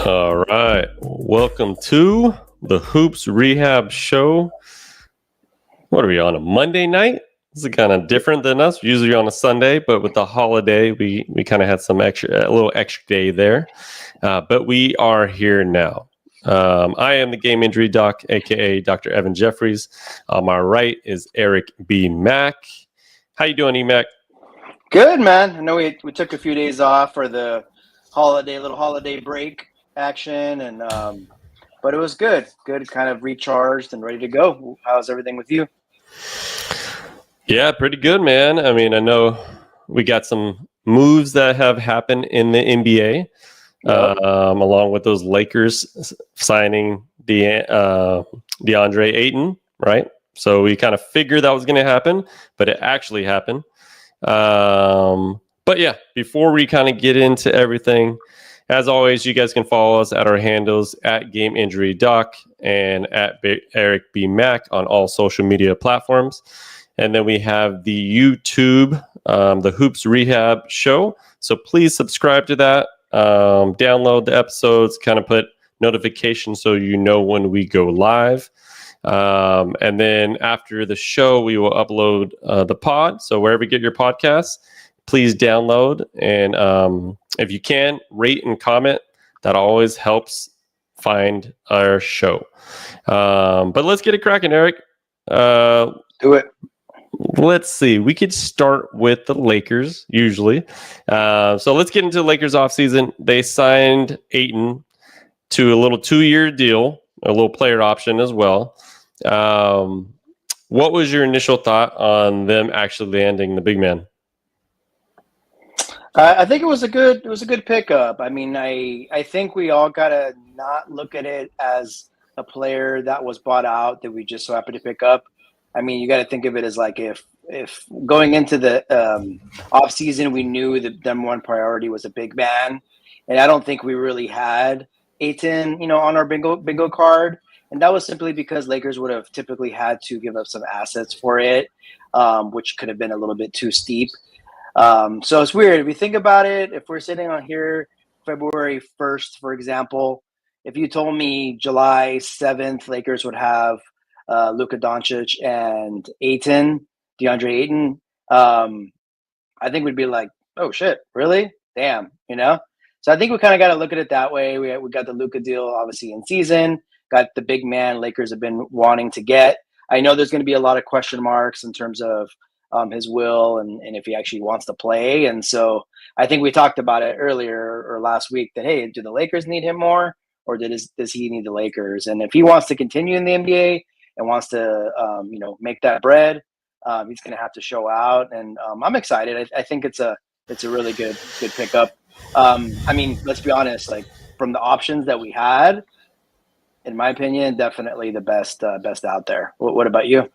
All right. Welcome to the Hoops Rehab Show. What are we on, a Monday night? This is kind of different than us. Usually on a Sunday, but with the holiday, we kind of had a little extra day there. But we are here now. I am the game injury doc, aka Dr. Evan Jeffries. On my right is Eric B. Mack. How you doing, E-Mac? Good, man. I know we took a few days off for the little holiday break action, and but it was good. Good, kind of recharged and ready to go. How's everything with you? Yeah, pretty good, man. I mean, I know we got some moves that have happened in the NBA, along with those Lakers signing Deandre Ayton, right? So we kind of figured that was going to happen, but it actually happened. But yeah, before we kind of get into everything, as always, you guys can follow us at our handles at Game Injury Doc and at Eric B. Mack on all social media platforms. And then we have the YouTube, the Hoops Rehab Show. So please subscribe to that. Download the episodes, kind of put notifications so you know when we go live. And then after the show, we will upload the pod. So wherever you get your podcasts, please download. And if you can, rate and comment. That always helps find our show. But let's get it cracking, Eric. Do it. Let's see. We could start with the Lakers, usually. So let's get into the Lakers offseason. They signed Ayton to a little 2-year deal, a little player option as well. What was your initial thought on them actually landing the big man? I think it was a good pickup. I mean, I think we all gotta not look at it as a player that was bought out that we just so happened to pick up. I mean, you got to think of it as like if going into the off season, we knew the number one priority was a big man, and I don't think we really had Ayton, on our bingo card, and that was simply because Lakers would have typically had to give up some assets for it, which could have been a little bit too steep. So it's weird if you think about it. If we're sitting on here February 1st, for example, if you told me July 7th Lakers would have Luka Doncic and Deandre Ayton, I think we'd be like, oh shit, really? Damn, So I think we kind of got to look at it that way. We got the Luka deal obviously in season, got the big man Lakers have been wanting to get. I know there's going to be a lot of question marks in terms of his will and if he actually wants to play. And so I think we talked about it earlier or last week that, hey, do the Lakers need him more or does he need the Lakers? And if he wants to continue in the NBA and wants to, make that bread, he's going to have to show out. And I'm excited. I think it's a really good pickup. I mean, let's be honest, like from the options that we had, in my opinion, definitely the best out there. What about you?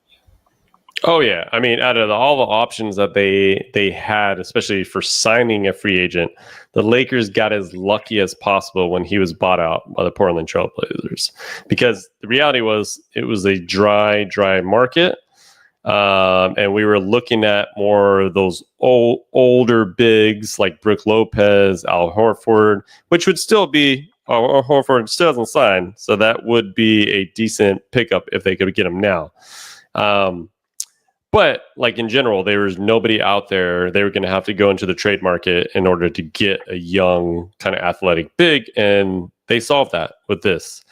Oh yeah, I mean, out of all the options that they had, especially for signing a free agent, the Lakers got as lucky as possible when he was bought out by the Portland Trail Blazers, because the reality was it was a dry market, and we were looking at more of those older bigs like Brook Lopez, Al Horford, which would still be. Horford still hasn't signed, so that would be a decent pickup if they could get him now. But like in general, there was nobody out there. They were going to have to go into the trade market in order to get a young kind of athletic big. And they solved that with this.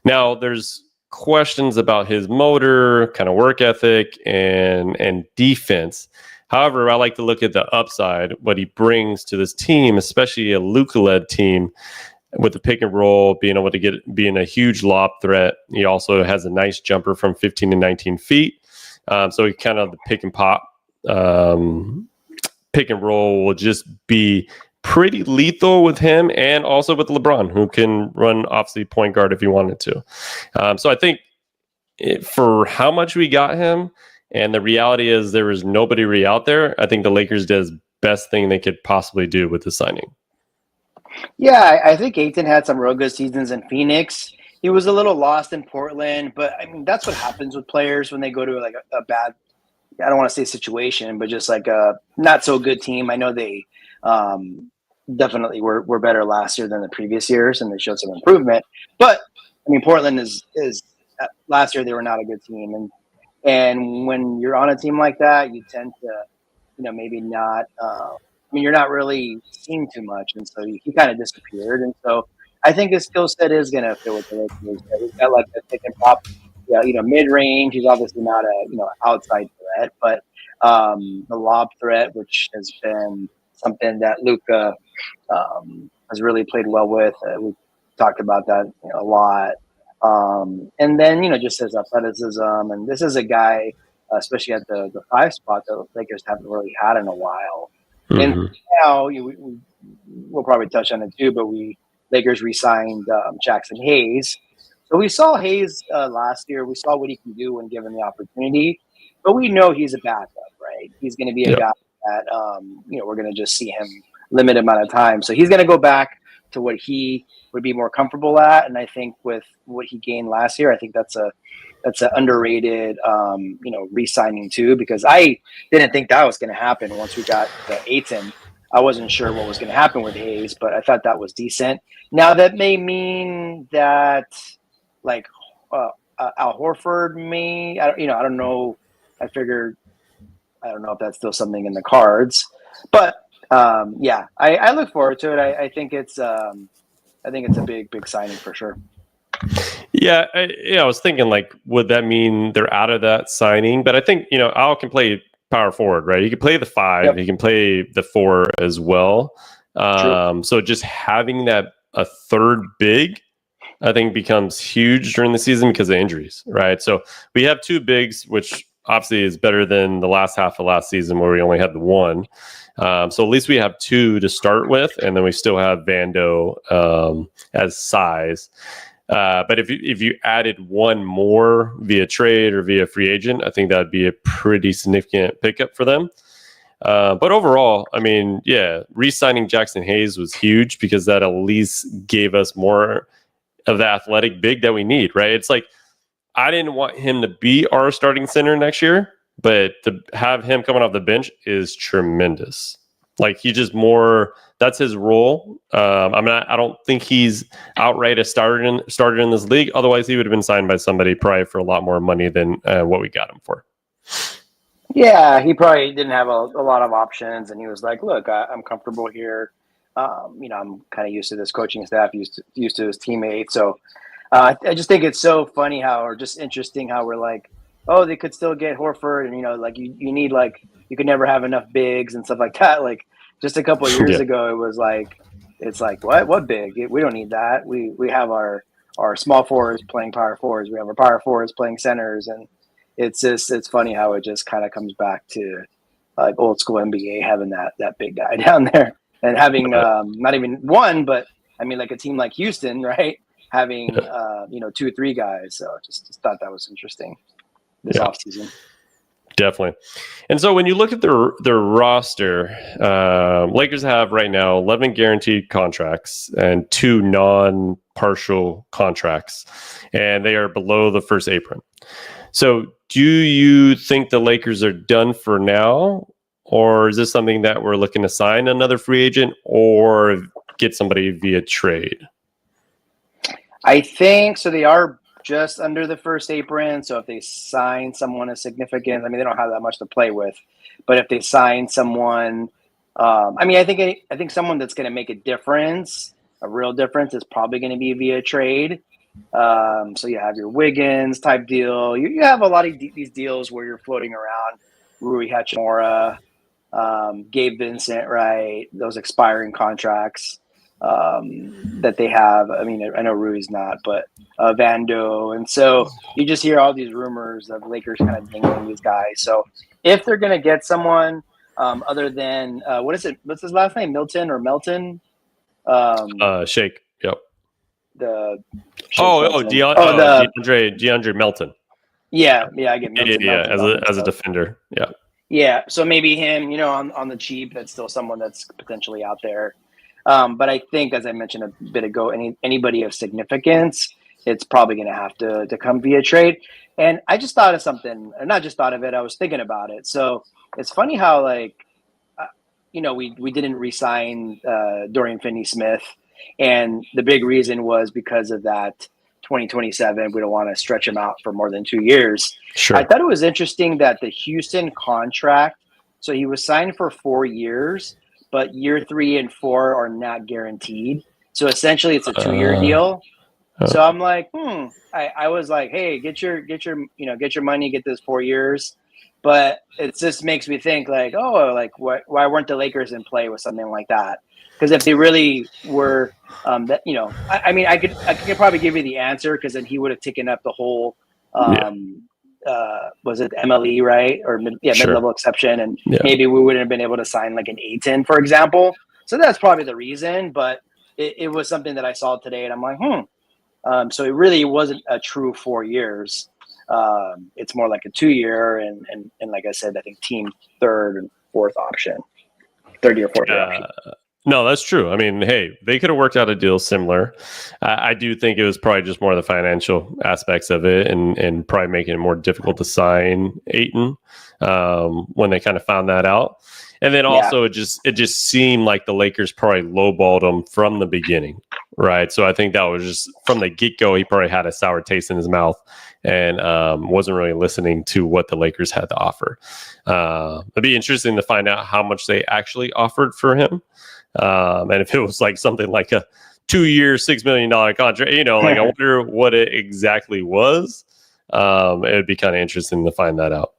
Now there's questions about his motor, kind of work ethic and defense. However, I like to look at the upside, what he brings to this team, especially a Luka-led team with the pick and roll, being able to being a huge lob threat. He also has a nice jumper from 15 to 19 feet. So he kind of the pick and pop, pick and roll will just be pretty lethal with him and also with LeBron, who can run obviously point guard if he wanted to. So I think for how much we got him, and the reality is there was nobody really out there, I think the Lakers did the best thing they could possibly do with the signing. Yeah, I think Ayton had some real good seasons in Phoenix. He was a little lost in Portland, but I mean, that's what happens with players when they go to like a bad, I don't want to say situation, but just like a not so good team. I know they definitely were better last year than the previous years, and they showed some improvement. But I mean, Portland is last year they were not a good team, and when you're on a team like that, you tend to, maybe not. I mean, you're not really seen too much, and so he kind of disappeared. And so I think his skill set is going to fit with the Lakers. He's got like a pick and pop, mid range. He's obviously not a outside threat, but the lob threat, which has been something that Luka has really played well with. We talked about that a lot. And then just his athleticism, and this is a guy, especially at the 5 spot, the Lakers haven't really had in a while. Mm-hmm. And now we'll probably touch on it too, but Lakers re-signed Jackson Hayes. So we saw Hayes last year. We saw what he can do when given the opportunity, but we know he's a backup, right? He's going to be a guy that we're going to just see him limited amount of time. So he's going to go back to what he would be more comfortable at, and I think with what he gained last year, I think that's an underrated re-signing too, because I didn't think that was going to happen once we got the Ayton. I wasn't sure what was going to happen with Hayes, but I thought that was decent. Now that may mean that like Al Horford may, I don't know. I don't know if that's still something in the cards, but I look forward to it. I think it's a big signing for sure. Yeah, I was thinking like, would that mean they're out of that signing? But I think Al can play power forward, right? He can play the 5, yep. He can play the 4 as well. So just having that a third big, I think becomes huge during the season because of injuries, right? So we have 2 bigs, which obviously is better than the last half of last season where we only had the 1. So at least we have 2 to start with, and then we still have Vando as size. But if you added 1 more via trade or via free agent, I think that'd be a pretty significant pickup for them. But overall, I mean, re-signing Jackson Hayes was huge because that at least gave us more of the athletic big that we need, right? It's like, I didn't want him to be our starting center next year, but to have him coming off the bench is tremendous. Like he just that's his role. I don't think he's outright a starter in this league. Otherwise, he would have been signed by somebody probably for a lot more money than what we got him for. Yeah, he probably didn't have a lot of options, and he was like, "Look, I'm comfortable here. I'm kind of used to this coaching staff, used to his teammates." So I just think it's so funny or just interesting how we're like, "Oh, they could still get Horford," and like you need you could never have enough bigs and stuff like that. Like just a couple of years ago, it was like, it's like what big? We don't need that. We have our small forwards playing power forwards. We have our power forwards playing centers, and it's funny how it just kind of comes back to like old school NBA having that big guy down there and having not even 1, but I mean like a team like Houston, right? Having 2 or 3 guys. So just thought that was interesting this offseason. Definitely. And so when you look at their roster, Lakers have right now 11 guaranteed contracts and 2 non-partial contracts, and they are below the first apron. So do you think the Lakers are done for now, or is this something that we're looking to sign another free agent or get somebody via trade? I think so. They are just under the first apron. So if they sign someone as significant, I mean, they don't have that much to play with, but if they sign someone, I think someone that's going to make a difference, a real difference, is probably going to be via trade. So you have your Wiggins type deal. You have a lot of these deals where you're floating around Rui Hachimura, Gabe Vincent, right? Those expiring contracts that they have. I mean, I know Rui's not, but Vando. And so you just hear all these rumors of Lakers kind of dingling these guys. So if they're going to get someone other than, what's his last name? Milton or Melton? Shake. Yep. DeAndre Melton. Yeah, I get Melton. Melton as a defender. Yeah. Yeah, so maybe him, on the cheap, that's still someone that's potentially out there. But I think, as I mentioned a bit ago, anybody of significance, it's probably going to have to come via trade. And I just thought of something, or not just thought of it, I was thinking about it. So it's funny how we didn't re-sign Dorian Finney-Smith, and the big reason was because of that 2027. We don't want to stretch him out for more than 2 years. Sure. I thought it was interesting that the Houston contract, so he was signed for 4 years, but year 3 and 4 are not guaranteed. So essentially, it's a 2-year deal. So I'm like, I was like, hey, get your money, get this 4 years. But it just makes me think like, why weren't the Lakers in play with something like that? Because if they really were, I could probably give you the answer, because then he would have taken up the whole, was it MLE, right? Or mid-level exception, and maybe we wouldn't have been able to sign like an Ayton, for example. So that's probably the reason. But it was something that I saw today, and I'm like, so it really wasn't a true 4 years. It's more like a 2-year, and like I said, I think team third and fourth option, third year, fourth year option. No, that's true. I mean, hey, they could have worked out a deal similar. I do think it was probably just more of the financial aspects of it, and probably making it more difficult to sign Ayton when they kind of found that out. And then also it just seemed like the Lakers probably lowballed him from the beginning, right? So I think that was just from the get-go, he probably had a sour taste in his mouth and wasn't really listening to what the Lakers had to offer. It'd be interesting to find out how much they actually offered for him. And if it was like something like a 2-year, $6 million contract, like I wonder what it exactly was. It would be kind of interesting to find that out.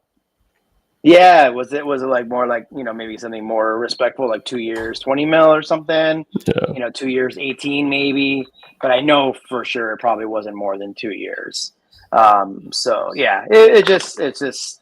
Yeah, was it like more like, maybe something more respectful, like 2 years, 20 mil or something? 2 years, 18 maybe. But I know for sure it probably wasn't more than 2 years. So yeah, it's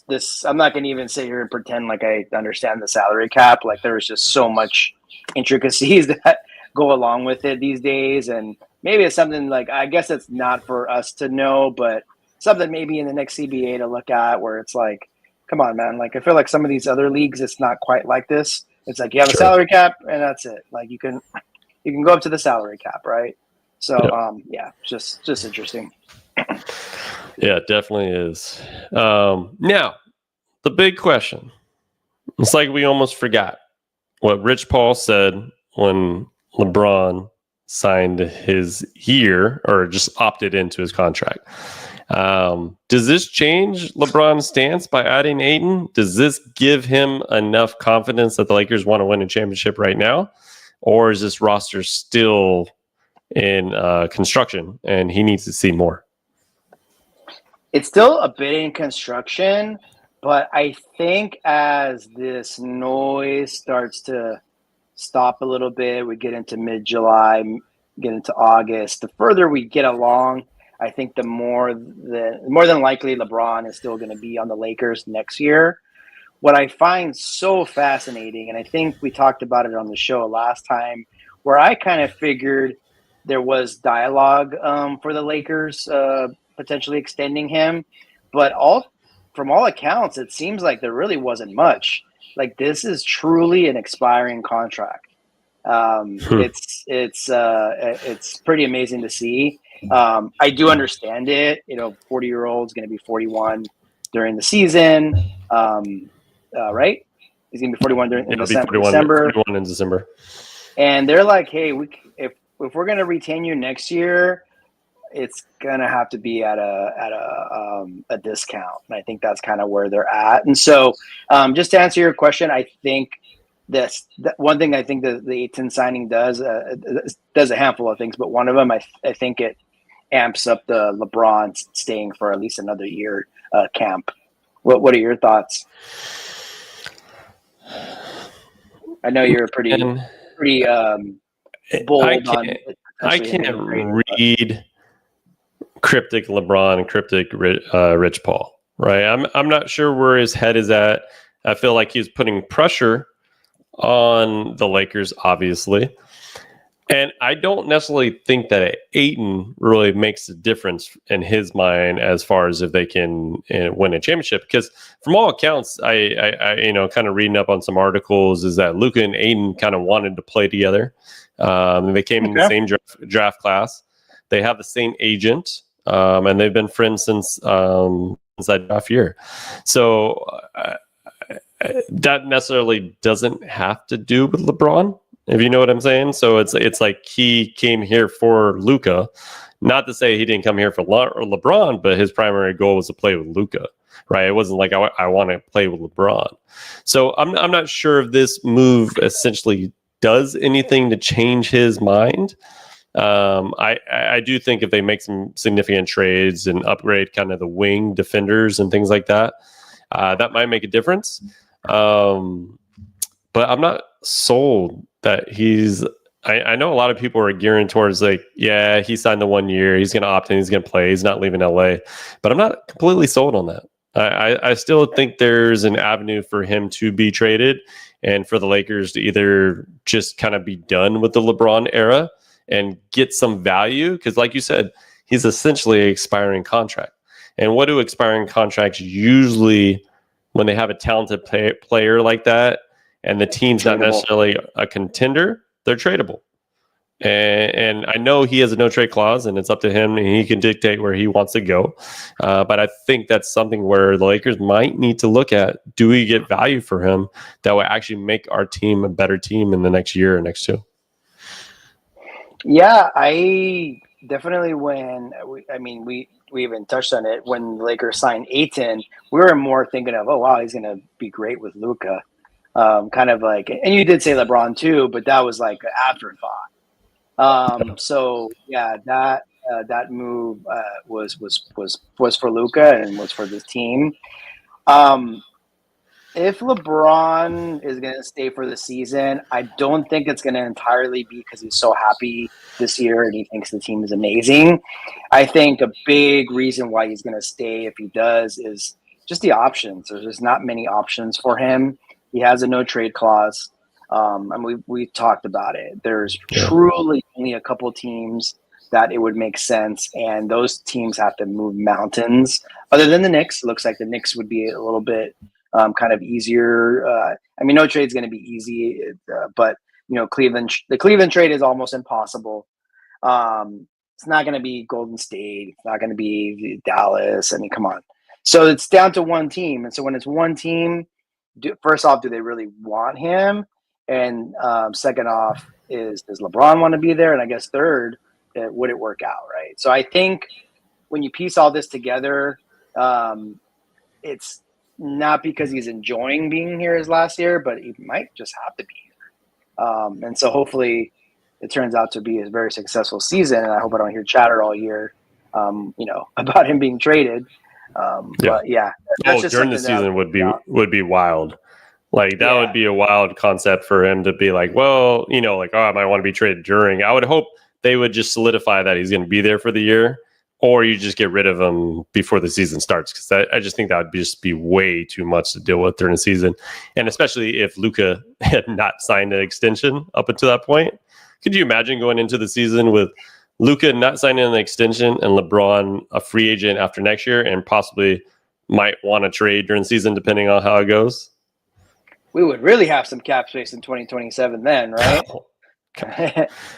this. I'm not going to even sit here and pretend like I understand the salary cap. Like there was just so much intricacies that go along with it these days, and maybe it's something like, I guess it's not for us to know, but something maybe in the next CBA to look at, where it's like, come on, man. Like I feel like some of these other leagues, it's not quite like this. It's like you have a salary cap and that's it. Like you can go up to the salary cap, right? So just interesting. Yeah, it definitely is. Now, the big question. It's like we almost forgot what Rich Paul said when LeBron signed his year, or just opted into his contract. Does this change LeBron's stance by adding Ayton? Does this give him enough confidence that the Lakers want to win a championship right now? Or is this roster still in construction and he needs to see more? It's still a bit in construction, but I think as this noise starts to stop a little bit, we get into mid-July, get into August, the further we get along, I think the more than likely LeBron is still going to be on the Lakers next year. What I find so fascinating, and I think we talked about it on the show last time, where I kind of figured there was dialogue for the Lakers potentially extending him, but from all accounts, it seems like there really wasn't much. Like this is truly an expiring contract. It's pretty amazing to see. I do understand it. 40-year-old is going to be 41 during the season, right? He's going to be 41 during December. 41 in December. And they're like, hey, if we're going to retain you next year, it's going to have to be at a discount. And I think that's kind of where they're at. And so just to answer your question, I think one thing I think the Ayton signing does a handful of things, but one of them, I think it amps up the LeBron staying for at least another year camp. What are your thoughts? I know you're pretty bold on it. I can't read cryptic LeBron and cryptic Rich Paul, right? I'm not sure where his head is at. I feel like he's putting pressure on the Lakers, obviously. And I don't necessarily think that Ayton really makes a difference in his mind as far as if they can win a championship. Because from all accounts, I kind of reading up on some articles, is that Luka and Ayton kind of wanted to play together. They came in the same draft class. They have the same agent, and they've been friends since that draft year. So that necessarily doesn't have to do with LeBron, if you know what I'm saying. So it's like he came here for Luka. Not to say he didn't come here for LeBron, but his primary goal was to play with Luka, right? It wasn't like I want to play with LeBron. So I'm not sure if this move essentially does anything to change his mind. I do think if they make some significant trades and upgrade kind of the wing defenders and things like that, that might make a difference. But I'm not sold that he's. I know a lot of people are gearing towards like, yeah, he signed the 1 year. He's going to opt in. He's going to play. He's not leaving LA. But I'm not completely sold on that. I still think there's an avenue for him to be traded and for the Lakers to either just kind of be done with the LeBron era and get some value. Because like you said, he's essentially an expiring contract. And what do expiring contracts usually, when they have a talented player like that and the team's not necessarily a contender, they're tradable. And I know he has a no trade clause and it's up to him and he can dictate where he wants to go. But I think that's something where the Lakers might need to look at. Do we get value for him that will actually make our team a better team in the next year or next two? Yeah, I definitely we even touched on it when the Lakers signed Ayton. We were more thinking of, oh wow, he's going to be great with Luka. Kind of like, and you did say LeBron too, but that was like an afterthought. So yeah, that move was for Luka and was for the team. If LeBron is going to stay for the season, I don't think it's going to entirely be because he's so happy this year and he thinks the team is amazing. I think a big reason why he's going to stay, if he does, is just the options. There's just not many options for him. He has a no trade clause. And we talked about it. There's truly only a couple teams that it would make sense, and those teams have to move mountains. Other than the Knicks, it looks like the Knicks would be a little bit kind of easier. No trade's going to be easy, but the Cleveland trade is almost impossible. It's not going to be Golden State. It's not going to be Dallas. I mean, come on. So it's down to one team, and so when it's one team. First off, do they really want him? And second off, does LeBron want to be there? And I guess third, would it work out, right? So I think when you piece all this together, it's not because he's enjoying being here his last year, but he might just have to be here. And so hopefully it turns out to be a very successful season. And I hope I don't hear chatter all year, about him being traded. But yeah, during the season would be wild. Like that would be a wild concept for him to be like, well, I might want to be traded during. I would hope they would just solidify that he's going to be there for the year, or you just get rid of him before the season starts. Because I just think that would just be way too much to deal with during the season, and especially if Luka had not signed an extension up until that point. Could you imagine going into the season with Luka not signing an extension and LeBron a free agent after next year and possibly might want to trade during the season depending on how it goes? We would really have some cap space in 2027 then, right?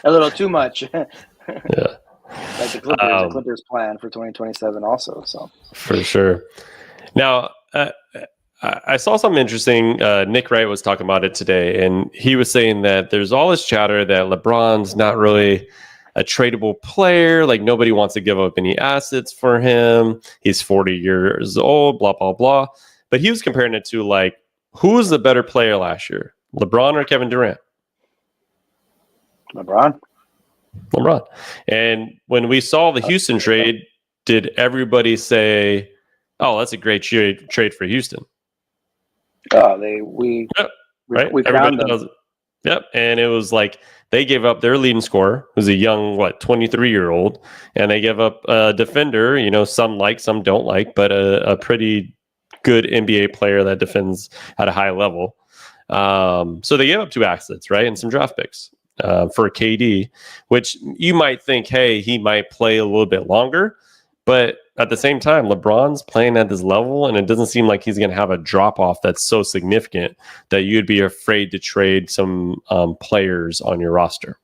A little too much. Yeah. Like the Clippers plan for 2027 also. So for sure. Now, I saw something interesting. Nick Wright was talking about it today, and he was saying that there's all this chatter that LeBron's not really a tradable player. Like nobody wants to give up any assets for him. He's 40 years old, blah, blah, blah. But he was comparing it to like, who was the better player last year? LeBron or Kevin Durant? LeBron. And when we saw the Houston trade, did everybody say, oh, that's a great trade for Houston? Oh, we crowned them. Yep. And it was like they gave up their leading scorer, who's a young, 23-year-old, and they gave up a defender, some like, some don't like, but a pretty good NBA player that defends at a high level. So they gave up 2 assets, right? And some draft picks for KD, which you might think, hey, he might play a little bit longer. But at the same time, LeBron's playing at this level, and it doesn't seem like he's going to have a drop-off that's so significant that you'd be afraid to trade some players on your roster.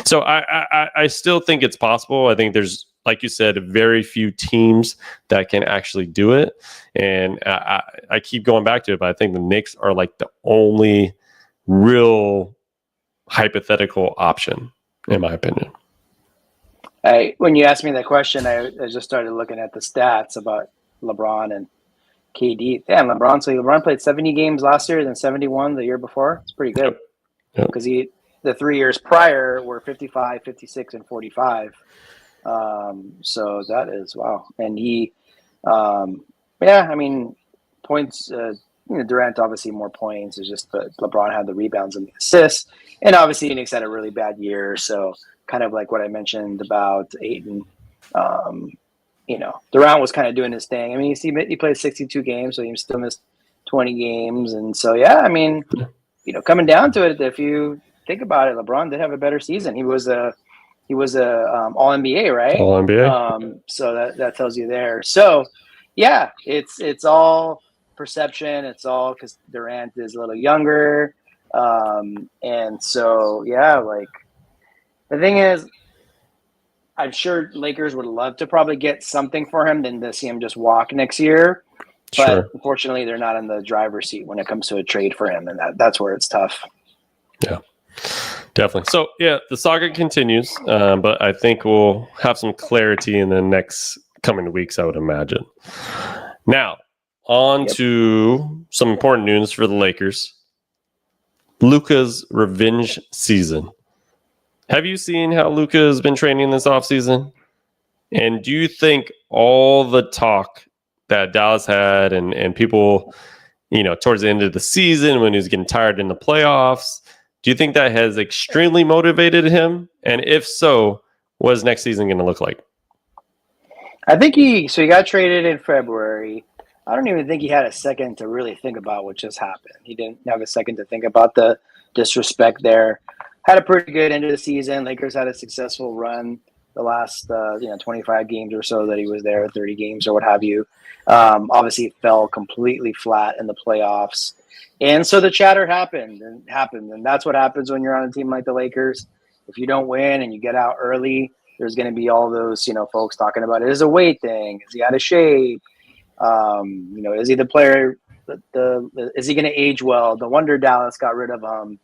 So I still think it's possible. I think there's like you said, very few teams that can actually do it. And I keep going back to it, but I think the Knicks are like the only real hypothetical option, in my opinion. When you asked me that question, I just started looking at the stats about LeBron and KD. Damn, LeBron played 70 games last year, then 71 the year before. It's pretty good. Because the 3 years prior were 55, 56, and 45. So that is wow. And he, points. Durant obviously more points. It's just that LeBron had the rebounds and the assists, and obviously Phoenix had a really bad year. So kind of like what I mentioned about Ayton. Durant was kind of doing his thing. I mean, he played 62 games, so he still missed 20 games, and so coming down to it, if you think about it, LeBron did have a better season. He was a All NBA, right? All NBA. So that tells you there. So yeah, it's all perception. It's all because Durant is a little younger, and so like the thing is, I'm sure Lakers would love to probably get something for him than to see him just walk next year. But unfortunately, they're not in the driver's seat when it comes to a trade for him, and that's where it's tough. Yeah, definitely. So, the saga continues, but I think we'll have some clarity in the next coming weeks, I would imagine. Now, on to some important news for the Lakers. Luka's revenge season. Have you seen how Luka has been training this offseason? And do you think all the talk that Dallas had and people, towards the end of the season when he was getting tired in the playoffs, do you think that has extremely motivated him? And if so, what is next season going to look like? I think he got traded in February. I don't even think he had a second to really think about what just happened. He didn't have a second to think about the disrespect there. Had a pretty good end of the season. Lakers had a successful run the last 25 games or so that he was there, 30 games or what have you. Obviously, it fell completely flat in the playoffs. And so the chatter happened, and that's what happens when you're on a team like the Lakers. If you don't win and you get out early, there's going to be all those folks talking about it as a weight thing. Is he out of shape? Is he the player? Is he going to age well? No wonder Dallas got rid of him.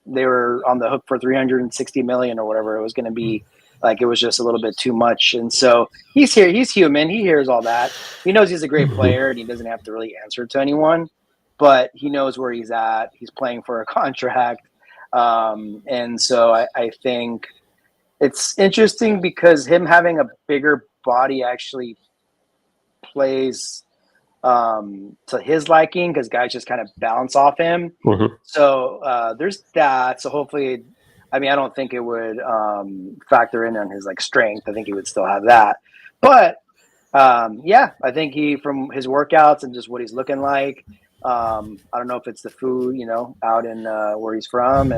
They were on the hook for $360 million or whatever it was going to be. Like, it was just a little bit too much. And so he's here. He's human. He hears all that. He knows he's a great player and he doesn't have to really answer to anyone, but he knows where he's at. He's playing for a contract. And so I think it's interesting because him having a bigger body actually plays to his liking, because guys just kind of bounce off him. So there's that. So hopefully, I don't think it would factor in on his strength. I think he would still have that. But I think from his workouts and just what he's looking like, I don't know if it's the food, out in where he's from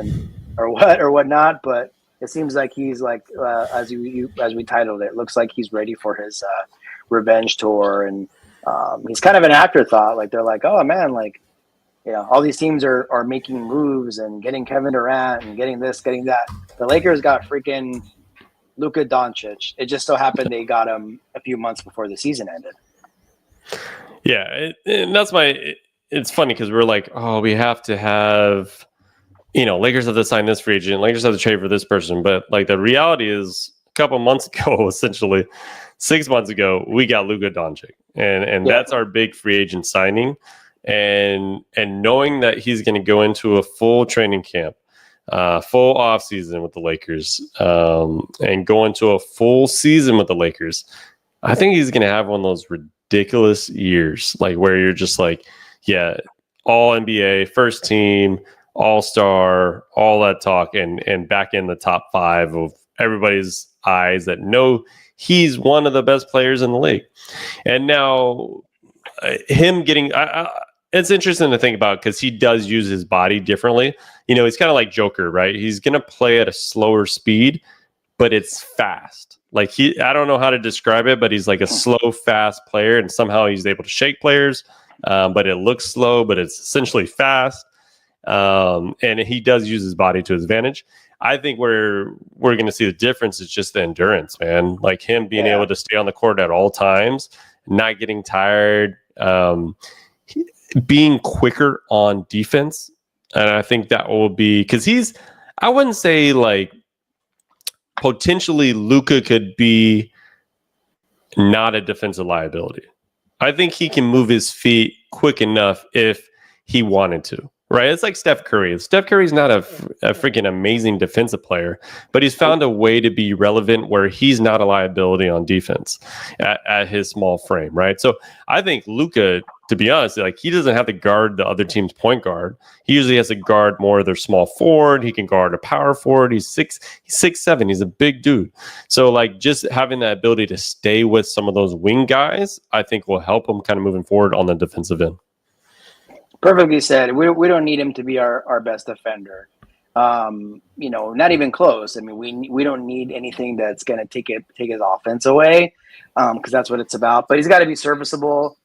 or whatnot, but it seems like he's as we titled it, looks like he's ready for his revenge tour. And he's kind of an afterthought. They're like, oh man, all these teams are making moves and getting Kevin Durant and getting this, getting that. The Lakers got freaking Luka Doncic. It just so happened they got him a few months before the season ended. Yeah, and that's it's funny because we're like, oh, we have to have, Lakers have to sign this free agent, Lakers have to trade for this person. But the reality is, a couple months ago, essentially 6 months ago, we got Luka Doncic, and that's our big free agent signing. And knowing that he's going to go into a full training camp, full offseason with the Lakers, and go into a full season with the Lakers, I think he's going to have one of those ridiculous years, where you're just all NBA, first team, all-star, all that talk, and back in the top 5 of everybody's eyes that know he's one of the best players in the league. And now him getting it's interesting to think about because he does use his body differently. He's kind of like Joker, right? He's going to play at a slower speed, but it's fast. I don't know how to describe it, but he's like a slow, fast player, and somehow he's able to shake players, but it looks slow, but it's essentially fast. And he does use his body to his advantage. I think where we're going to see the difference is just the endurance, man. Like him being able to stay on the court at all times, not getting tired, being quicker on defense. And I think that will be because I wouldn't say like potentially Luka could be not a defensive liability. I think he can move his feet quick enough if he wanted to. Right, it's like Steph Curry. Steph Curry's not a freaking amazing defensive player, but he's found a way to be relevant where he's not a liability on defense at his small frame, right? So I think Luka, to be honest, like he doesn't have to guard the other team's point guard. He usually has to guard more of their small forward. He can guard a power forward. He's 6'7". He's a big dude. So like just having that ability to stay with some of those wing guys, I think will help him kind of moving forward on the defensive end. Perfectly said. We don't need him to be our best defender. Not even close. I mean, we don't need anything that's going to take his offense away, because that's what it's about. But he's got to be serviceable.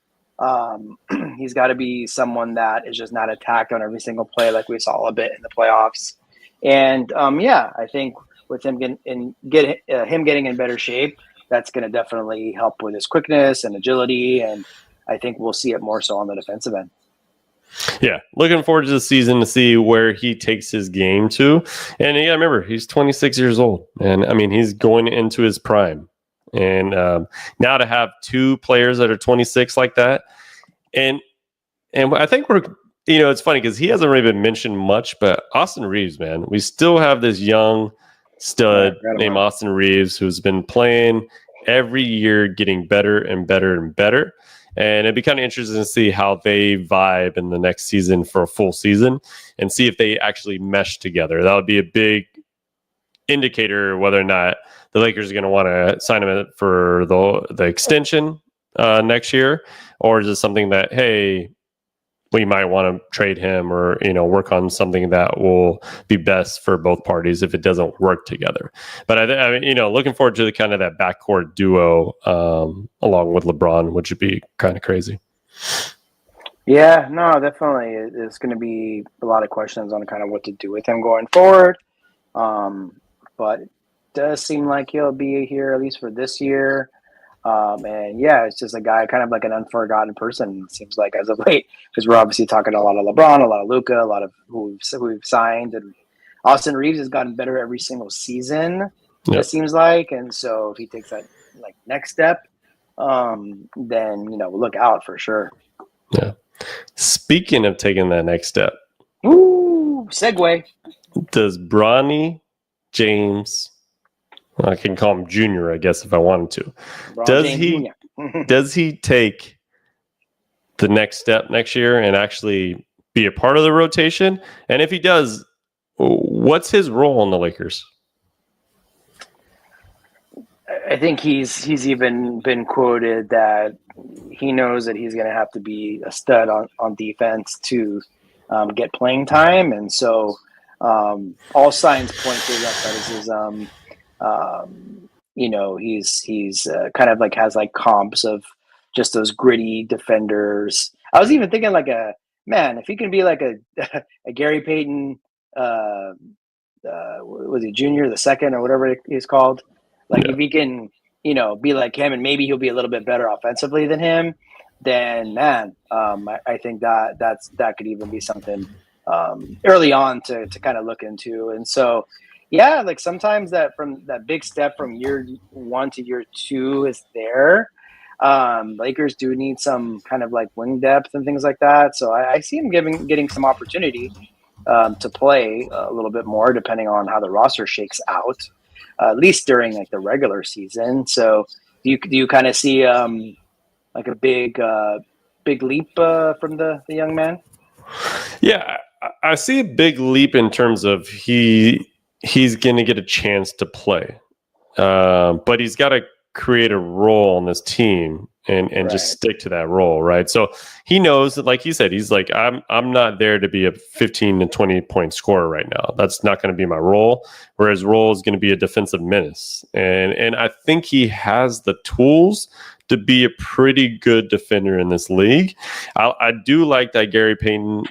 He's got to be someone that is just not attacked on every single play like we saw a bit in the playoffs. And I think with him getting in better shape, that's going to definitely help with his quickness and agility. And I think we'll see it more so on the defensive end. Yeah, looking forward to the season to see where he takes his game to. And yeah, remember, he's 26 years old. And I mean, he's going into his prime. And now to have two players that are 26 like that. And I think it's funny because he hasn't really been mentioned much, but Austin Reeves, man, we still have this young stud named Austin Reeves who's been playing every year, getting better and better and better. And it'd be kind of interesting to see how they vibe in the next season for a full season and see if they actually mesh together. That would be a big indicator whether or not the Lakers are going to want to sign him for the extension next year, or is it something that, hey, we might want to trade him or, work on something that will be best for both parties if it doesn't work together. But I mean, looking forward to the kind of that backcourt duo along with LeBron, which would be kind of crazy. Yeah, no, definitely. It's going to be a lot of questions on kind of what to do with him going forward. But it does seem like he'll be here at least for this year. And yeah, it's just a guy kind of like an unforgotten person, it seems like, as of late, because we're obviously talking a lot of LeBron, a lot of Luka, a lot of who we've signed, and Austin Reeves has gotten better every single season. Yep. It seems like, and so if he takes that like next step, then look out for sure. Yeah. Speaking of taking that next step, segue. Does Bronny James? I can call him Junior, I guess, if I wanted to. Does he take the next step next year and actually be a part of the rotation? And if he does, what's his role in the Lakers? I think he's even been quoted that he knows that he's going to have to be a stud on defense to get playing time. And so all signs point to his athleticism. He's kind of like has like comps of just those gritty defenders. I was even thinking like if he can be like a Gary Payton, was he Junior, the second or whatever he's called? Like if he can, be like him and maybe he'll be a little bit better offensively than him, then I think that could even be something early on to kind of look into. And so, yeah, like sometimes that big step from year 1 to year 2 is there. Lakers do need some kind of like wing depth and things like that. So I see him getting some opportunity to play a little bit more, depending on how the roster shakes out, at least during like the regular season. So do you kind of see like a big leap from the young man? Yeah, I see a big leap in terms of he's going to get a chance to play, but he's got to create a role on this team and just stick to that role, right? So he knows that, like he said, he's like, I'm not there to be a 15 to 20 point scorer right now. That's not going to be my role. Where his role is going to be a defensive menace, and I think he has the tools to be a pretty good defender in this league. I do like that Gary Payton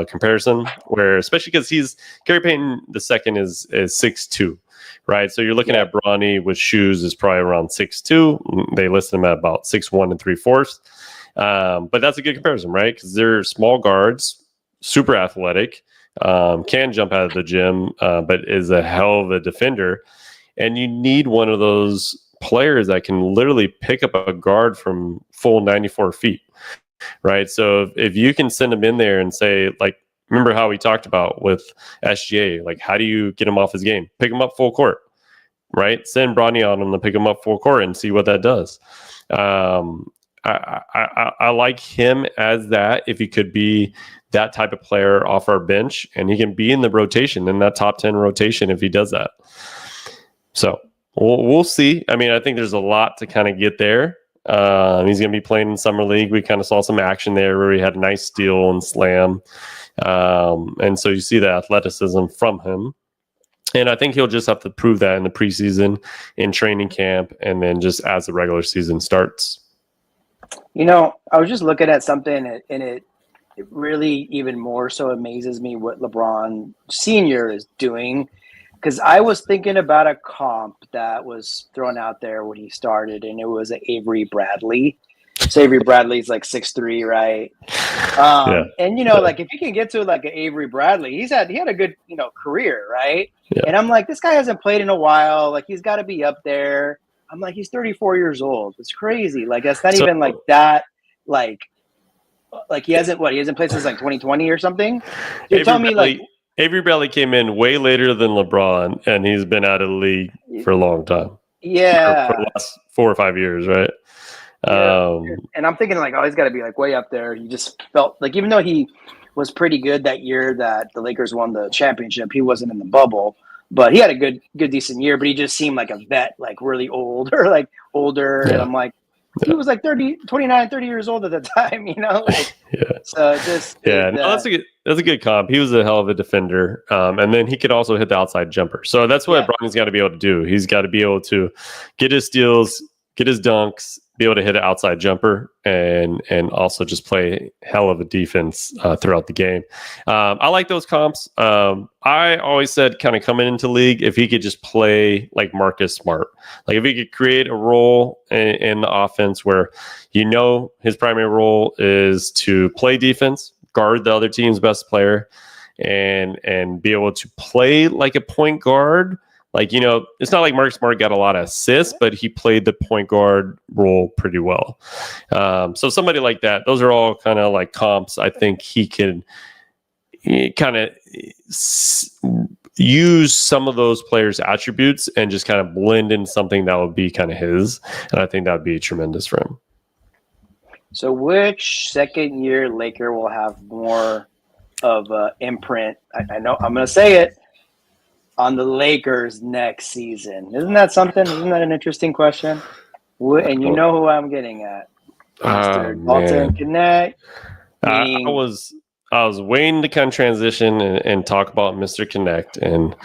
comparison, where especially because Gary Payton the second is 6'2". Right, so you're looking at Bronny with shoes is probably around 6'2". They list him at about 6'1 and 3/4. But that's a good comparison, right? Because they're small guards, super athletic, can jump out of the gym, but is a hell of a defender. And you need one of those players that can literally pick up a guard from full 94 feet, right? So if you can send him in there and say, like, remember how we talked about with SGA, like, how do you get him off his game? Pick him up full court, right? Send Bronny on him to pick him up full court and see what that does. I like him as that, if he could be that type of player off our bench, and he can be in the rotation, in that top 10 rotation if he does that. So we'll see. I mean, I think there's a lot to kind of get there. He's going to be playing in Summer League. We kind of saw some action there where he had a nice steal and slam. And so you see the athleticism from him. And I think he'll just have to prove that in the preseason, in training camp, and then just as the regular season starts. You know, I was just looking at something, and it really even more so amazes me what LeBron Sr. is doing. Because I was thinking about a comp that was thrown out there when he started, and it was Avery Bradley. So Avery Bradley's like 6'3", right? And like if you can get to like an Avery Bradley, he had a good career, right? Yeah. And I'm like, this guy hasn't played in a while. Like, he's got to be up there. I'm like, he's 34 years old. It's crazy. Like, that's not even like that. Like he hasn't played since like 2020 or something. You're telling me like Avery Bradley came in way later than LeBron, and he's been out of the league for a long time. Yeah, for the last 4 or 5 years, right? Yeah. And I'm thinking like, oh, he's got to be like way up there. He just felt like, even though he was pretty good that year that the Lakers won the championship, he wasn't in the bubble, but he had a good decent year. But he just seemed like a vet, like really old or like older. Yeah. And I'm like, he was like 30 years old at the time, Like, so just that's a good comp. He was a hell of a defender, and then he could also hit the outside jumper. So that's what Bronny's got to be able to do. He's got to be able to get his steals, get his dunks, be able to hit an outside jumper, and also just play hell of a defense throughout the game. I like those comps. I always said, kind of coming into league, if he could just play like Marcus Smart, like if he could create a role in the offense where his primary role is to play defense, guard the other team's best player, and be able to play like a point guard. Like, it's not like Marcus Smart got a lot of assists, but he played the point guard role pretty well. So somebody like that, those are all kind of like comps. I think he can kind of use some of those players' attributes and just kind of blend in something that would be kind of his. And I think that would be tremendous for him. So which second-year Laker will have more of an imprint? I know I'm going to say it. On the Lakers next season. Isn't that something? Isn't that an interesting question? And you know who I'm getting at. Mr. Dalton Connect. I was waiting to kind of transition and talk about Mr. Connect. And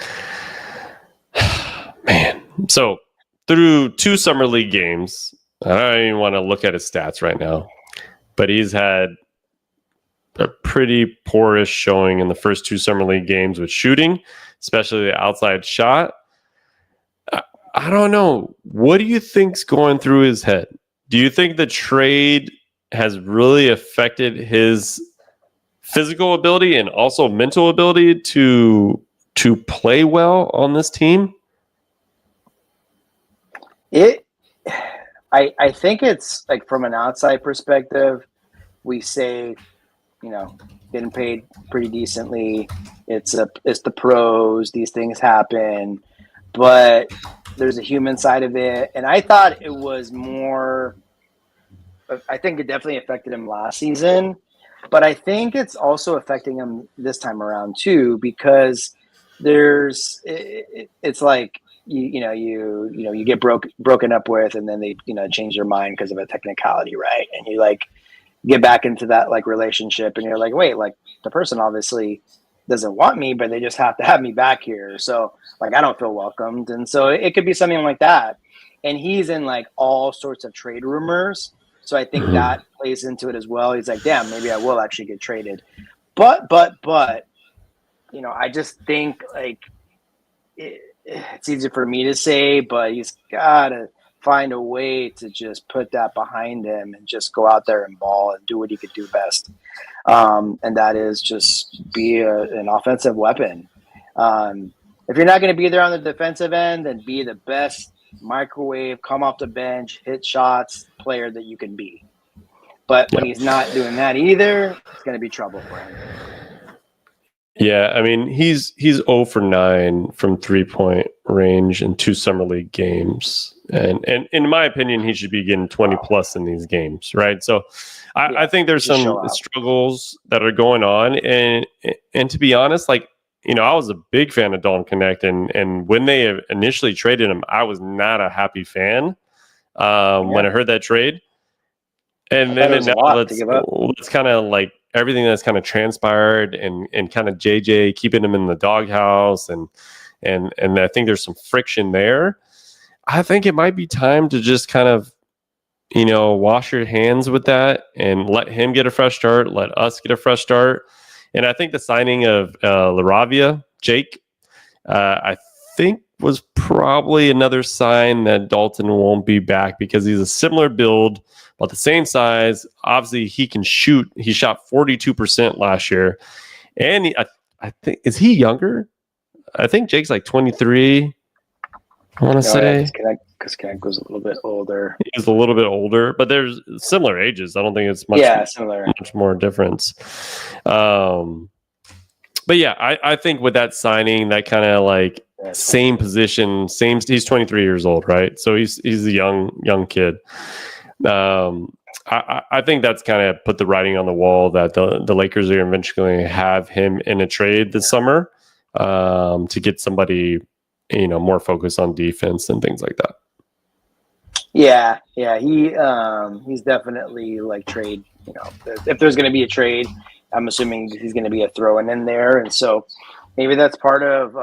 man, so through 2 Summer League games, I don't even want to look at his stats right now, but he's had a pretty poorish showing in the first 2 Summer League games with shooting, especially the outside shot. I don't know. What do you think's going through his head? Do you think the trade has really affected his physical ability and also mental ability to play well on this team? I think it's like, from an outside perspective, we say, getting paid pretty decently. It's the pros. These things happen, but there's a human side of it. And I thought it was more. I think it definitely affected him last season, but I think it's also affecting him this time around too, because it's like you get broken up with, and then they change their mind because of a technicality, right? And you like get back into that like relationship, and you're like, wait, like the person obviously doesn't want me, but they just have to have me back here. So like, I don't feel welcomed. And so it could be something like that. and he's in like all sorts of trade rumors. So I think that plays into it as well. He's like, damn, maybe I will actually get traded. But I just think like it's easy for me to say, but he's got to find a way to just put that behind him and just go out there and ball and do what he could do best. And that is just be an offensive weapon. If you're not going to be there on the defensive end, then be the best microwave, come off the bench, hit shots player that you can be. But when he's not doing that either, it's going to be trouble for him. Yeah, I mean, he's 0 for 9 from 3-point range in 2 summer league games. And in my opinion, he should be getting 20 plus in these games, right? So I think there's some struggles that are going on. And to be honest, like, I was a big fan of Dalton Connect, and when they initially traded him, I was not a happy fan when I heard that trade. And then now let's kind of like everything that's kind of transpired and kind of JJ keeping him in the doghouse and I think there's some friction there. I think it might be time to just kind of, wash your hands with that and let him get a fresh start, let us get a fresh start. And I think the signing of Jake, I think was probably another sign that Dalton won't be back because he's a similar build, about the same size. Obviously, he can shoot. He shot 42% last year. And I think, is he younger? I think Jake's like 23. I want to say. Because Connect was a little bit older. He's a little bit older, but there's similar ages. I don't think it's much more difference. But yeah, I think with that signing, that kind of like same position, he's 23 years old, right? So he's a young kid. I think that's kind of put the writing on the wall that the Lakers are eventually going to have him in a trade this summer to get somebody, more focused on defense and things like that. Yeah, he's definitely like trade. If there's going to be a trade, I'm assuming he's going to be a throw-in in there, and so maybe that's part of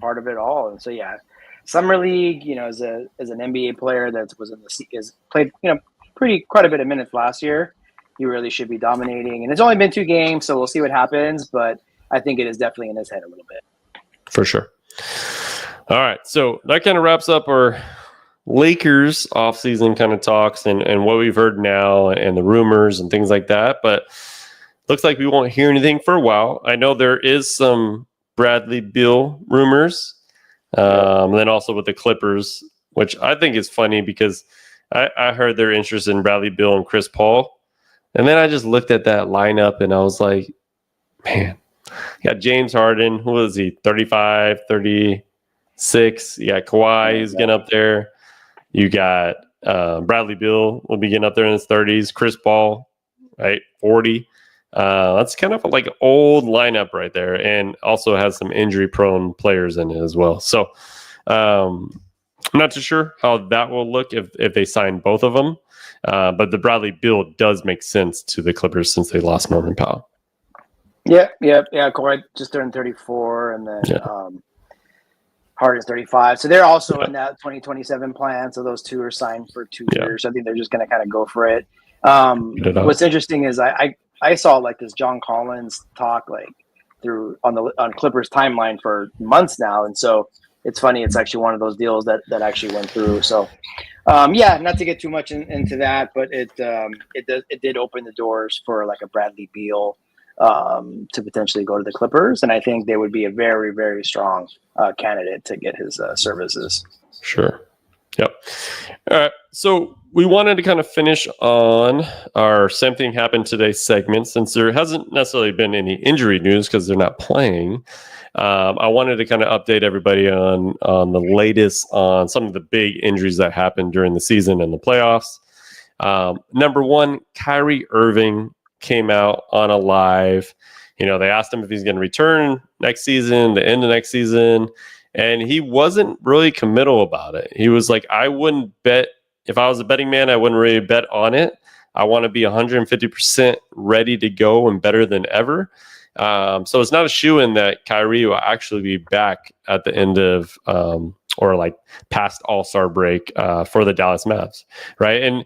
it all. And so yeah, summer league, as an NBA player that is played quite a bit of minutes last year, he really should be dominating. And it's only been 2 games, so we'll see what happens. But I think it is definitely in his head a little bit. For sure. All right, so that kind of wraps up our Lakers offseason kind of talks and what we've heard now and the rumors and things like that. But looks like we won't hear anything for a while. I know there is some Bradley Beal rumors. And then also with the Clippers, which I think is funny because I heard they're interested in Bradley Beal and Chris Paul. And then I just looked at that lineup and I was like, man, you got James Harden. Who is he? 35, 36. You got Kawhi. He's getting up there. You got Bradley Beal will be getting up there in his 30s. Chris Paul, right? 40. That's kind of like an old lineup right there, and also has some injury-prone players in it as well. So I'm not too sure how that will look if they sign both of them. But the Bradley Beal does make sense to the Clippers since they lost Norman Powell. Yeah. Kawhi just turned 34, and then Harden's 35. So they're also in that 2027 plan. So those two are signed for 2 years. I think they're just going to kind of go for it. What's interesting is I saw like this John Collins talk like on Clippers timeline for months now, and so it's funny. It's actually one of those deals that actually went through. So, not to get too much into that, but it did open the doors for like a Bradley Beal to potentially go to the Clippers, and I think they would be a very, very strong candidate to get his services. Sure. Yep. All right. So we wanted to kind of finish on our Same Thing Happened Today segment, since there hasn't necessarily been any injury news because they're not playing. I wanted to kind of update everybody on the latest on some of the big injuries that happened during the season and the playoffs. Number one, Kyrie Irving came out on a live. They asked him if he's going to return next season, the end of next season. And he wasn't really committal about it. He was like, I wouldn't bet. If I was a betting man, I wouldn't really bet on it. I want to be 150% ready to go and better than ever. So it's not a shoo-in that Kyrie will actually be back at the end of or like past All-Star break for the Dallas Mavs, right? And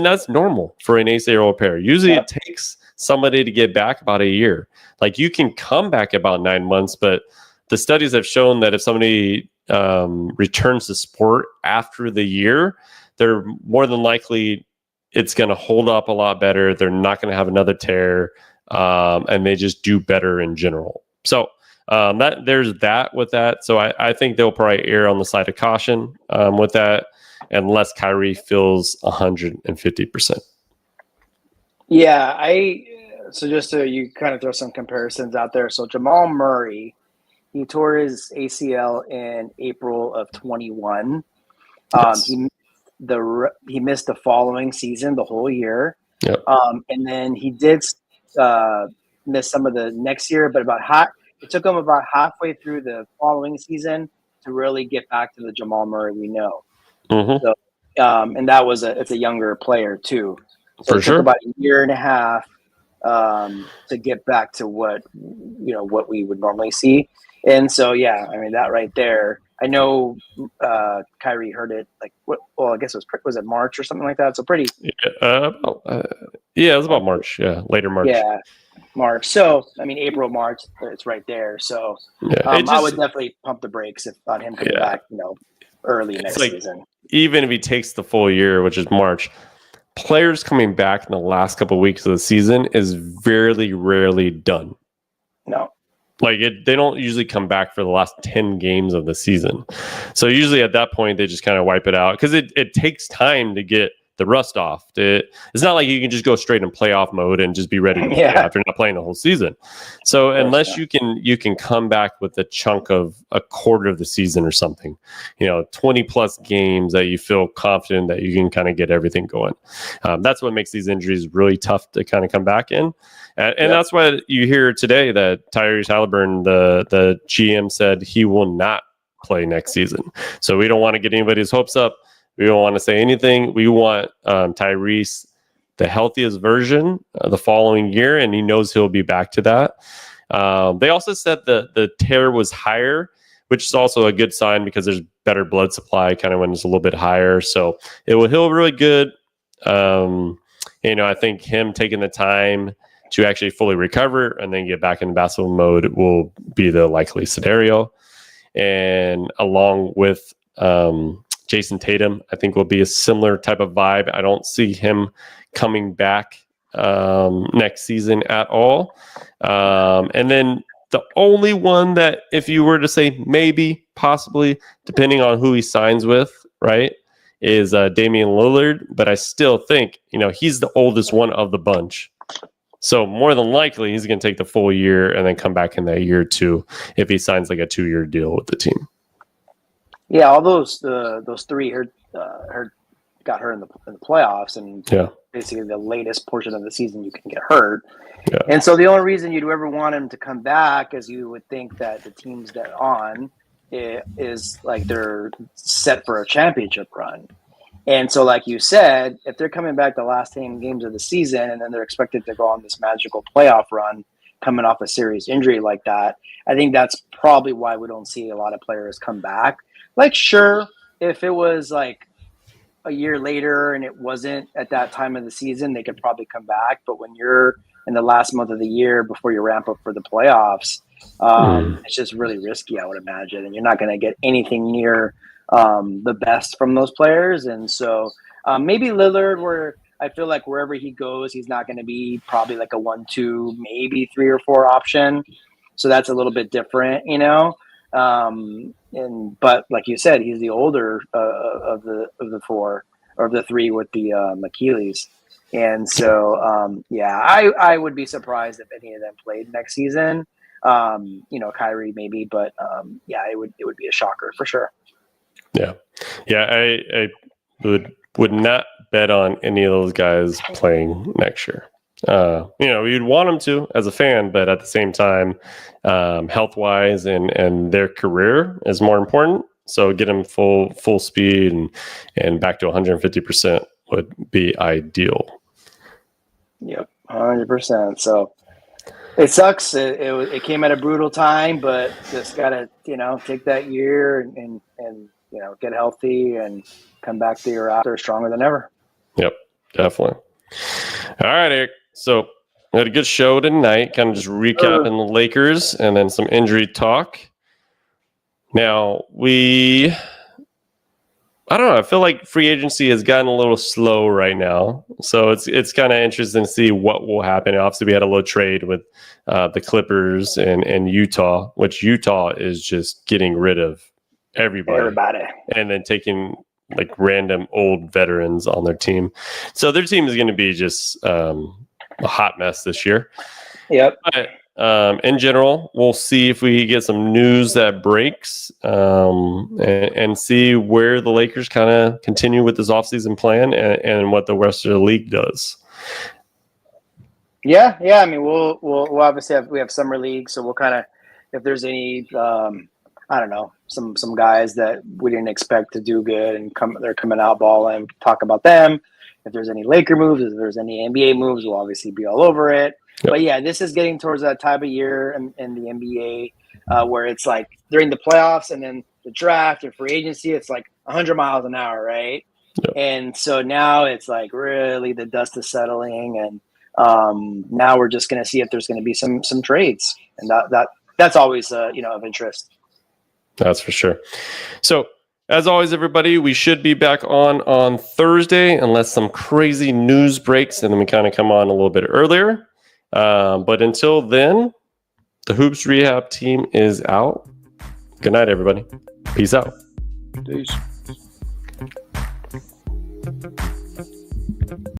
that's normal for an ace-year-old player. Usually it takes somebody to get back about a year. Like you can come back about 9 months, but the studies have shown that if somebody returns to sport after the year, they're more than likely it's going to hold up a lot better. They're not going to have another tear, and they just do better in general. So there's that with that. So I think they'll probably err on the side of caution with that, unless Kyrie feels 150%. Yeah, so just so you kind of throw some comparisons out there. So Jamal Murray, he tore his ACL in April of 21. Yes. He missed the following season, the whole year. Yep. And then he did miss some of the next year, but it took him about halfway through the following season to really get back to the Jamal Murray we know. Mm-hmm. So, and that was it's a younger player too. So it took about a year and a half to get back to what we would normally see. And so, yeah, I mean, that right there, I know Kyrie heard it I guess was it March or something like that? So pretty. It was about March. Yeah, later March. Yeah, March. So, I mean, April, March, it's right there. So I would definitely pump the brakes on him coming back, early next season. Even if he takes the full year, which is March, players coming back in the last couple of weeks of the season is very rarely done. No. Like they don't usually come back for the last 10 games of the season. So usually at that point, they just kind of wipe it out because it takes time to get the rust off. It's not like you can just go straight in playoff mode and just be ready to play after not playing the whole season. So unless you can come back with a chunk of a quarter of the season or something, 20 plus games that you feel confident that you can kind of get everything going. That's what makes these injuries really tough to kind of come back in. And that's why you hear today that Tyrese Halliburton, the GM, said he will not play next season. So we don't want to get anybody's hopes up. We don't want to say anything. We want Tyrese the healthiest version the following year, and he knows he'll be back to that. They also said the tear was higher, which is also a good sign because there's better blood supply kind of when it's a little bit higher. So it will heal really good. I think him taking the time to actually fully recover and then get back in basketball mode will be the likely scenario. And along with Jason Tatum, I think will be a similar type of vibe. I don't see him coming back next season at all. And then the only one that, if you were to say maybe, possibly, depending on who he signs with, right, is Damian Lillard. But I still think, he's the oldest one of the bunch. So more than likely, he's going to take the full year and then come back in that year or two if he signs like a 2-year deal with the team. Yeah, all those three got hurt in the playoffs, and basically the latest portion of the season you can get hurt. Yeah. And so the only reason you'd ever want him to come back is you would think that the teams that are on is like they're set for a championship run. And so, like you said, if they're coming back the last 10 games of the season and then they're expected to go on this magical playoff run coming off a serious injury like that, I think that's probably why we don't see a lot of players come back. Like, sure, if it was like a year later and it wasn't at that time of the season, they could probably come back. But when you're in the last month of the year before you ramp up for the playoffs, it's just really risky, I would imagine. And you're not going to get anything near the best from those players. And so maybe Lillard, where I feel like wherever he goes, he's not going to be probably like a 1-2, maybe 3 or 4 option. So that's a little bit different, but like you said, he's the older of the 4 or the 3 with the Achilles. And so, I would be surprised if any of them played next season. Kyrie maybe, but it would be a shocker for sure. Yeah. I would not bet on any of those guys playing next year. You'd want them to as a fan, but at the same time, health wise and their career is more important. So get them full speed and back to 150% would be ideal. Yep, 100%. So It sucks. It came at a brutal time, but just gotta take that year and get healthy and come back the year after stronger than ever. Yep, definitely. All right, Eric. So we had a good show tonight. Kind of just recapping the Lakers and then some injury talk. Now I don't know. I feel like free agency has gotten a little slow right now, so it's kind of interesting to see what will happen. Obviously, we had a little trade with the Clippers and Utah, which Utah is just getting rid of everybody, and then taking like random old veterans on their team. So their team is going to be just a hot mess this year. Yep. But, in general, we'll see if we get some news that breaks and see where the Lakers kind of continue with this offseason plan and what the rest of the league does. Yeah. I mean, we'll obviously have summer league, so we'll kind of, if there's any, I don't know, some guys that we didn't expect to do good and they're coming out balling, talk about them. If there's any Laker moves, if there's any NBA moves, we'll obviously be all over it. Yep. But yeah, this is getting towards that time of year in the NBA where it's like during the playoffs and then the draft and free agency, it's like 100 miles an hour, right? Yep. And so now it's like really the dust is settling, and now we're just going to see if there's going to be some trades, and that's always of interest. That's for sure. So as always, everybody, we should be back on Thursday unless some crazy news breaks, and then we kind of come on a little bit earlier. But until then, the Hoops Rehab team is out. Good night, everybody. Peace out. Peace.